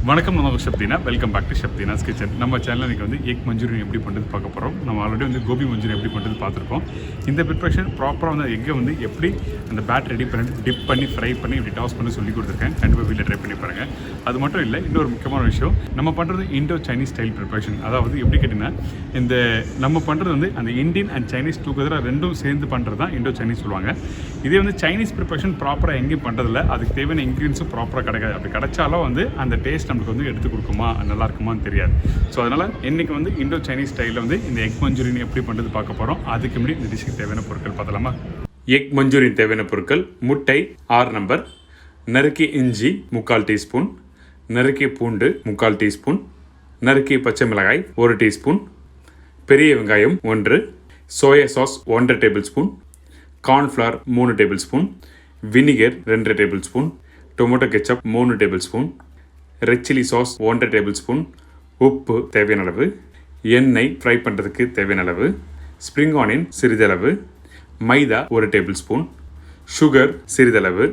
வணக்கம், நம்ம chef Deena. Welcome back to chef Deena's kitchen. நம்ம சேனலில் இன்றைக்கி வந்து எக் மஞ்சூரியன் எப்படி பண்ணுறது பார்க்க போகிறோம். நம்ம ஆல்ரெடி வந்து கோபி மஞ்சூரியன் எப்படி பண்ணுறது பார்த்துருக்கோம். இந்த ப்ரிப்ரேஷன் ப்ராப்பராக வந்து எக்கை வந்து எப்படி அந்த பேட் ரெடி பண்ணிட்டு டிப் பண்ணி ஃப்ரை பண்ணி இப்படி டாஸ் பண்ணி சொல்லி கொடுத்துருக்கேன். கண்டிப்பாக வீட்டில் ட்ரை பண்ணி பாருங்கள். அது மட்டும் இல்லை, இன்னொரு முக்கியமான விஷயம், நம்ம பண்ணுறது இண்டோ சைனீஸ் ஸ்டைல் ப்ரிப்ரேஷன். அதாவது எப்படி கேட்டிங்கன்னா, இந்த நம்ம பண்ணுறது வந்து அந்த இந்தியன் அண்ட் சைனீஸ் டுகெதராக ரெண்டும் சேர்ந்து பண்ணுறது தான் இண்டோ சைனீஸ் சொல்லுவாங்க. இதே வந்து சைனீஸ் ப்ரிப்ரேஷன் ப்ராப்பராக எங்கேயும் பண்ணுறதில்ல. அதுக்கு தேவையான இன்க்ரீடியன்ஸும் ப்ராப்பராக கிடைக்காது. அப்படி கிடைச்சாலும் வந்து அந்த டேஸ்ட் நமக்கு வந்து எடுத்து கொடுக்குமா, நல்லா இருக்குமான்னு தெரியாது. ஸோ அதனால் இன்றைக்கி வந்து இண்டோ சைனீஸ் ஸ்டைலில் வந்து இந்த எக் மஞ்சூரியன் எப்படி பண்ணுறது பார்க்க போகிறோம். அதுக்கு முன்னாடி இந்த டிஷ்ஷுக்கு தேவையான பொருட்கள் பார்த்தலாமா. எக் மஞ்சூரியன் தேவையான பொருட்கள்: முட்டை 6 நம்பர், நறுக்கிய இஞ்சி 3/4 டீஸ்பூன், நறுக்கிய பூண்டு 3/4 டீஸ்பூன், நறுக்கிய பச்சை மிளகாய் 1 டீஸ்பூன், பெரிய வெங்காயம் 1, soya sauce 1/2 table spoon, cornflour 3 table spoon, vinegar 2 table spoon, tomato ketchup 3 table spoon, red chilli sauce 1/2 table spoon, உப்பு தேவையான அளவு, எண்ணெய் ஃப்ரை பண்ணுறதுக்கு தேவையான அளவு, ஸ்ப்ரிங் ஆனியன் சிறிதளவு, மைதா 1 டேபிள் ஸ்பூன், சுகர் சிறிதளவு,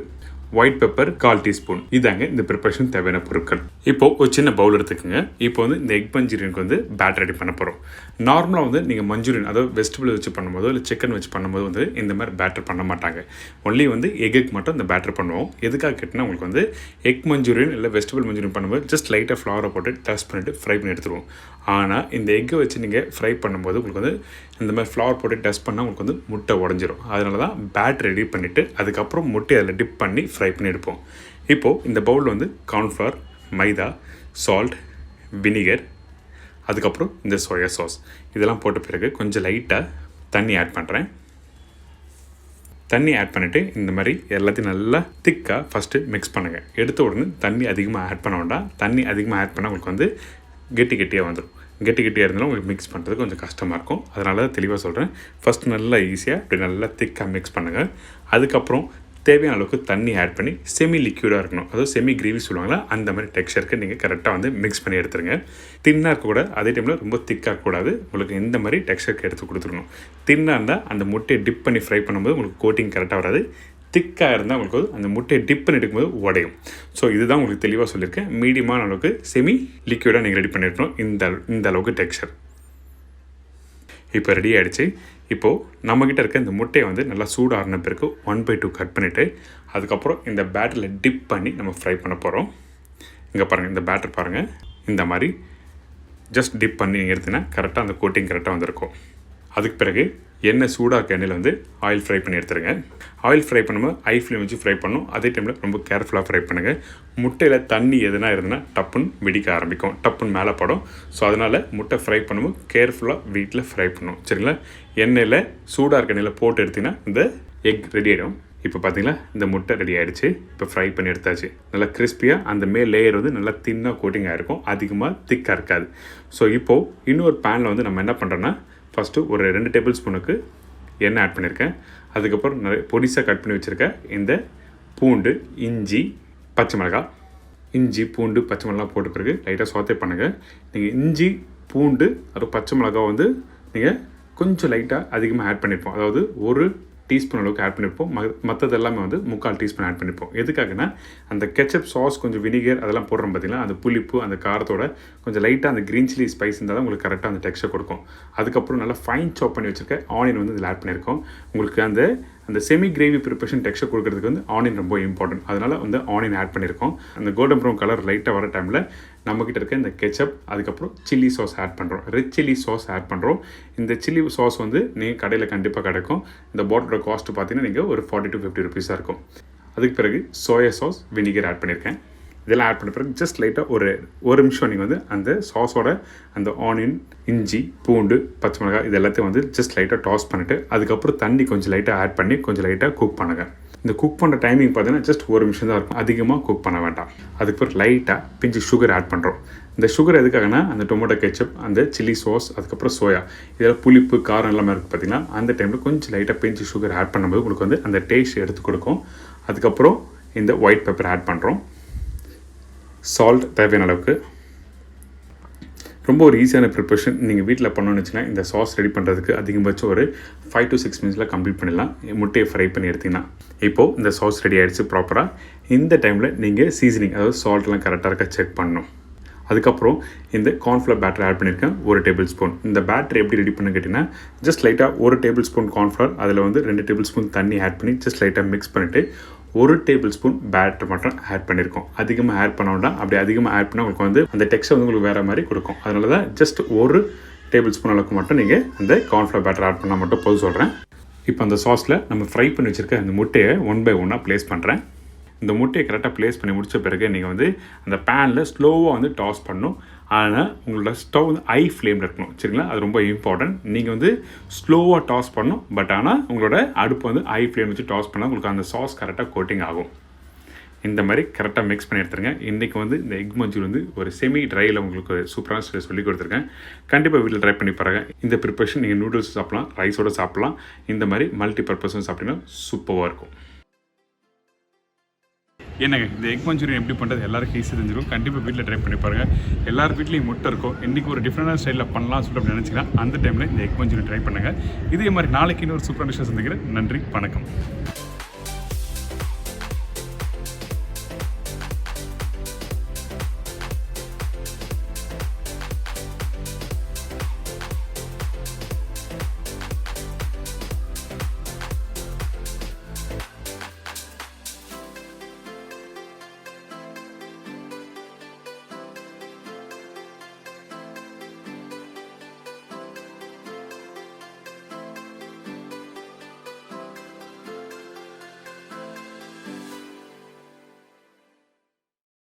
ஒயிட் பெப்பர் 1/4 டீஸ்பூன். இதாங்க இந்த ப்ரிப்பரேஷன் தேவையான பொருட்கள். இப்போ ஒரு சின்ன பவுல் எடுத்துக்கோங்க. இப்போ வந்து இந்த எக் மஞ்சூரியனுக்கு வந்து பேட்டர் ரெடி பண்ண போகிறோம். நார்மலாக வந்து நீங்கள் மஞ்சூரியன், அதாவது வெஜிடபிள் வச்சு பண்ணும்போதோ இல்லை சிக்கன் வச்சு பண்ணும்போது வந்து இந்த மாதிரி பேட்டர் பண்ண மாட்டாங்க. ஒன்லி வந்து எக்குக்கு மட்டும் இந்த பேட்டர் பண்ணுவோம். எதுக்காக கேட்டிங்கன்னா, உங்களுக்கு வந்து எக் மஞ்சூரியன் இல்லை வெஜிடபிள் மஞ்சூரியன் பண்ணும்போது ஜஸ்ட் லைட்டாக ஃப்ளவரை போட்டு டஸ்ட் பண்ணிவிட்டு ஃப்ரை பண்ணி எடுத்துருவோம். ஆனால் இந்த எக்கை வச்சு நீங்கள் ஃப்ரை பண்ணும்போது உங்களுக்கு வந்து இந்த மாதிரி ஃப்ளவர் போட்டு டஸ்ட் பண்ணால் உங்களுக்கு வந்து முட்டை உடஞ்சிரும். அதனால தான் பேட்டர் ரெடி பண்ணிவிட்டு அதுக்கப்புறம் முட்டை அதில் டிப் பண்ணி ஃப்ரை பண்ணி எடுப்போம். இப்போது இந்த பவுலில் வந்து கார்ன்ஃப்ளவர், மைதா, சால்ட், வினிகர், அதுக்கப்புறம் இந்த சோயா சாஸ் இதெல்லாம் போட்ட பிறகு கொஞ்சம் லைட்டாக தண்ணி ஆட் பண்ணுறேன். தண்ணி ஆட் பண்ணிவிட்டு இந்த மாதிரி எல்லாத்தையும் நல்லா திக்காக ஃபஸ்ட்டு மிக்ஸ் பண்ணுங்கள். எடுத்த உடனே தண்ணி அதிகமாக ஆட் பண்ண வேண்டாம். தண்ணி அதிகமாக ஆட் பண்ணால் உங்களுக்கு வந்து கெட்டியாக வந்துடும். கெட்டியாக இருந்தாலும் உங்களுக்கு மிக்ஸ் பண்ணுறது கொஞ்சம் கஷ்டமாக இருக்கும். அதனால தான் தெளிவாக சொல்கிறேன். ஃபஸ்ட் நல்லா ஈஸியாக இப்படி நல்லா திக்காக மிக்ஸ் பண்ணுங்கள். அதுக்கப்புறம் தேவையான அளவுக்கு தண்ணி ஆட் பண்ணி செமி லிக்யூடாக இருக்கணும். அதாவது செமி கிரேவி சொல்லுவாங்களா, அந்த மாதிரி டெக்ஸ்சருக்கு நீங்கள் கரெக்டாக வந்து மிக்ஸ் பண்ணி எடுத்துருங்க. தின்னாக இருக்கக்கூடாது, அதே டைமில் ரொம்ப திக்காக இருக்கக்கூடாது. உங்களுக்கு இந்த மாதிரி டெக்ஸ்சருக்கு எடுத்து கொடுத்துருக்கணும். தின்னாக இருந்தால் அந்த முட்டையை டிப் பண்ணி ஃப்ரை பண்ணும்போது உங்களுக்கு கோட்டிங் கரெக்டாக வராது. திக்காக இருந்தால் உங்களுக்கு அந்த முட்டையை டிப் பண்ணி எடுக்கும்போது உடையும். ஸோ இதுதான் உங்களுக்கு தெளிவாக சொல்லியிருக்கேன். மீடியமான அளவுக்கு செமி லிக்யூடாக நீங்கள் ரெடி பண்ணிடணும். இந்த அளவுக்கு டெக்ஸ்சர் இப்போ ரெடி ஆகிடுச்சு. இப்போது நம்மக்கிட்ட இருக்க இந்த முட்டையை வந்து நல்லா சூடாகின பிறகு 1/2 கட் பண்ணிவிட்டு அதுக்கப்புறம் இந்த பேட்டரில் டிப் பண்ணி நம்ம ஃப்ரை பண்ண போகிறோம். இங்கே பாருங்கள், இந்த பேட்டர் பாருங்கள், இந்த மாதிரி ஜஸ்ட் டிப் பண்ணி நீங்கள் எடுத்தீங்கன்னா கரெக்டாக அந்த கோட்டிங் கரெக்டாக வந்திருக்கும். அதுக்கு பிறகு எண்ணெய் சூடாக இருக்க எண்ணெயில் வந்து ஆயில் ஃப்ரை பண்ணி எடுத்துருங்க. ஆயில் ஃப்ரை பண்ணும்போது ஹை ஃப்ளேம் வச்சு ஃப்ரை பண்ணணும். அதே டைமில் ரொம்ப கேர்ஃபுல்லாக ஃப்ரை பண்ணுங்கள். முட்டையில் தண்ணி எதுனா இருந்ததுன்னா டப்புன்னு வெடிக்க ஆரம்பிக்கும், டப்புன்னு மேலே படும். ஸோ அதனால் முட்டை ஃப்ரை பண்ணும்போது கேர்ஃபுல்லாக வீட்டில் ஃப்ரை பண்ணணும், சரிங்களா. எண்ணெயில் சூடாக இருக்க எண்ணெயில் போட்டு எடுத்திங்கன்னா இந்த எக் ரெடி ஆகிடும். இப்போ பார்த்தீங்களா, இந்த முட்டை ரெடி ஆகிடுச்சு. இப்போ ஃப்ரை பண்ணி எடுத்தாச்சு. நல்லா கிறிஸ்பியாக அந்த மேல் லேயர் வந்து நல்லா தின்னாக கோட்டிங் ஆகிருக்கும், அதிகமாக திக்காக இருக்காது. ஸோ இப்போது இன்னொரு பேனில் வந்து நம்ம என்ன பண்ணுறோன்னா, ஃபஸ்ட்டு ஒரு 2 டேபிள் ஸ்பூனுக்கு எண்ணெய் ஆட் பண்ணியிருக்கேன். அதுக்கப்புறம் நிறைய பொடிசாக கட் பண்ணி வச்சுருக்கேன் இந்த பூண்டு, இஞ்சி, பச்சை மிளகாய். இஞ்சி, பூண்டு, பச்சை மிளகாய் போட்ட பிறகு லைட்டாக சோத்தே பண்ணுங்கள். நீங்கள் இஞ்சி, பூண்டு, அது பச்சை மிளகாய் வந்து நீங்கள் கொஞ்சம் லைட்டாக அதிகமாக ஆட் பண்ணியிருப்போம். அதாவது 1 டீஸ்பூன் அளவுக்கு ஆட் பண்ணியிருப்போம். மற்றது எல்லாமே வந்து 3/4 டீஸ்பூன் ஆட் பண்ணியிருப்போம். எதுக்காகனா, அந்த கெச்சப் சாஸ் கொஞ்சம் வினிகர் அதெல்லாம் போடுறோம் பார்த்தீங்களா, அந்த புளிப்பு அந்த காரத்தோட கொஞ்சம் லைட்டாக அந்த க்ரீன் சில்லி ஸ்பைஸ் இருந்தால் தான் உங்களுக்கு கரெக்டாக அந்த டெக்ஸ்சர் கொடுக்கும். அதுக்கப்புறம் நல்லா ஃபைன் சாப் பண்ணி வச்சுருக்க ஆனியன் வந்து இதில் ஆட் பண்ணியிருக்கோம். உங்களுக்கு அந்த செமி கிரேவி ப்ரிப்பரேஷன் டெக்ஸ்சர் கொடுக்கறதுக்கு வந்து ஆனியன் ரொம்ப இம்பார்ட்டன்ட். அதனால் வந்து ஆனியன் ஆட் பண்ணியிருக்கோம். அந்த கோல்டன் ப்ரௌன் கலர் லைட்டாக வர டைமில் நம்மக்கிட்ட இருக்க இந்த கெச்சப், அதுக்கப்புறம் சில்லி சாஸ் ஆட் பண்ணுறோம். ரெட் சில்லி சாஸ் ஆட் பண்ணுறோம். இந்த சில்லி சாஸ் வந்து நீங்கள் கடையில் கண்டிப்பாக கிடைக்கும். இந்த பாட்டிலோட காஸ்ட்டு பார்த்தீங்கன்னா நீங்கள் ஒரு 40 to 50 ருபீஸாக இருக்கும். அதுக்கு பிறகு சோயா சாஸ், வினிகர் ஆட் பண்ணியிருக்கேன். இதெல்லாம் ஆட் பண்ண பிறகு ஜஸ்ட் லைட்டாக ஒரு நிமிஷம் நீங்கள் வந்து அந்த சாஸோட அந்த ஆனியன், இஞ்சி, பூண்டு, பச்சை மிளகாய் இது எல்லாத்தையும் வந்து ஜஸ்ட் லைட்டாக டாஸ் பண்ணிவிட்டு அதுக்கப்புறம் தண்ணி கொஞ்சம் லைட்டாக ஆட் பண்ணி கொஞ்சம் லைட்டாக குக் பண்ணுங்கள். இந்த குக் பண்ணுற டைமிங் பார்த்தீங்கன்னா ஜஸ்ட் 1 நிமிஷம் தான் இருக்கும், அதிகமாக குக் பண்ண வேண்டாம். அதுக்கப்புறம் லைட்டாக பிஞ்சு சுகர் ஆட் பண்ணுறோம். இந்த சுகர் எதுக்காகனா, அந்த டொமேட்டோ கெச்சப், அந்த சில்லி சாஸ், அதுக்கப்புறம் சோயா இதெல்லாம் புளிப்பு காரம் எல்லாமே இருக்குது பார்த்தீங்கன்னா, அந்த டைமில் கொஞ்சம் லைட்டாக பிஞ்சு சுகர் ஆட் பண்ணும்போது உங்களுக்கு வந்து அந்த டேஸ்ட் எடுத்து கொடுக்கும். அதுக்கப்புறம் இந்த ஒயிட் பெப்பர் ஆட் பண்ணுறோம். சால்ட் தேவையான அளவுக்கு. ரொம்ப ஒரு ஈஸியான ப்ரிப்பரேஷன். நீங்கள் வீட்டில் பண்ணணும்னு வச்சுன்னா இந்த சாஸ் ரெடி பண்ணுறதுக்கு அதிகபட்சம் ஒரு 5 to 6 மினிட்ஸில் கம்ப்ளீட் பண்ணிடலாம், முட்டையை ஃப்ரை பண்ணி எடுத்திங்கன்னா. இப்போது இந்த சாஸ் ரெடி ஆகிடுச்சு ப்ராப்பராக. இந்த டைமில் நீங்கள் சீசனிங், அதாவது சால்ட்லாம் கரெக்டாக இருக்க செக் பண்ணணும். அதுக்கப்புறம் இந்த கார்ன்ஃப்ளவர் பேட்டர் ஆட் பண்ணியிருக்கேன் 1 டேபிள் ஸ்பூன். இந்த பேட்டர் எப்படி ரெடி பண்ண கேட்டிங்கன்னா ஜஸ்ட் லைட்டாக 1 டேபிள் ஸ்பூன் கார்ன்ஃப்ளவர், அதில் வந்து 2 டேபிள் ஸ்பூன் தண்ணி ஆட் பண்ணி ஜஸ்ட் லைட்டாக மிக்ஸ் பண்ணிவிட்டு 1 டேபிள் ஸ்பூன் பேட்டர் மட்டும் ஆட் பண்ணியிருக்கோம். அதிகமாக ஆட் பண்ண வேண்டாம். அப்படி அதிகமாக ஆட் பண்ணால் உங்களுக்கு வந்து அந்த டெக்ஸ்சர் வந்து உங்களுக்கு வேறு மாதிரி கொடுக்கும். அதனால தான் ஜஸ்ட் 1 டேபிள் ஸ்பூன் அளவுக்கு மட்டும் நீங்கள் அந்த கார்ன்ஃப்ளவர் பேட்டர் ஆட் பண்ணால் மட்டும் போதும் சொல்கிறேன். இப்போ அந்த சாஸில் நம்ம ஃப்ரை பண்ணி வச்சுருக்க அந்த முட்டையை 1 by 1 ப்ளேஸ் பண்ணுறேன். இந்த முட்டையை கரெக்டாக ப்ளேஸ் பண்ணி முடித்த பிறகு நீங்கள் வந்து அந்த பேனில் ஸ்லோவாக வந்து டாஸ் பண்ணணும். ஆனால் உங்களோட ஸ்டவ் வந்து ஹை ஃப்ளேமில் இருக்கணும், சரிங்களா? அது ரொம்ப இம்பார்ட்டன்ட். நீங்கள் வந்து ஸ்லோவாக டாஸ் பண்ணணும். பட் ஆனால் உங்களோட அடுப்பு வந்து ஹை ஃப்ளேம் வச்சு டாஸ் பண்ணால் உங்களுக்கு அந்த சாஸ் கரெக்டாக கோட்டிங் ஆகும். இந்த மாதிரி கரெக்டாக மிக்ஸ் பண்ணி எடுத்துருங்க. இன்றைக்கி வந்து இந்த எக் மஞ்சூரியன் வந்து ஒரு செமி ட்ரையில் உங்களுக்கு சூப்பரான சொல்லி கொடுத்துருக்கேன். கண்டிப்பாக வீட்டில் ட்ரை பண்ணி பாருங்கள். இந்த ப்ரிப்பரேஷன் நீங்கள் நூடுல்ஸ் சாப்பிட்லாம், ரைஸோடு சாப்பிட்லாம். இந்த மாதிரி மல்டி பர்பஸும் சாப்பிட்டீங்கன்னா சூப்பராக இருக்கும். என்னங்க இந்த எக் மஞ்சூரியன் எப்படி பண்ணுறது எல்லாருக்கும் ஈஸி தெரிஞ்சிடும். கண்டிப்பாக வீட்டில் ட்ரை பண்ணி பாருங்கள். எல்லார் வீட்லேயும் முட்டை இருக்கும். இன்றைக்கி ஒரு டிஃப்ரெண்டான ஸ்டைலில் பண்ணலாம் சொல்லி நினச்சிங்கன்னா அந்த டைமில் இந்த எக் மஞ்சூரியன் ட்ரை பண்ணுங்கள். இதே மாதிரி நாளைக்கு இன்னொரு சூப்பரான டிஷ்ஷை சந்திக்கிறேன். நன்றி, வணக்கம்.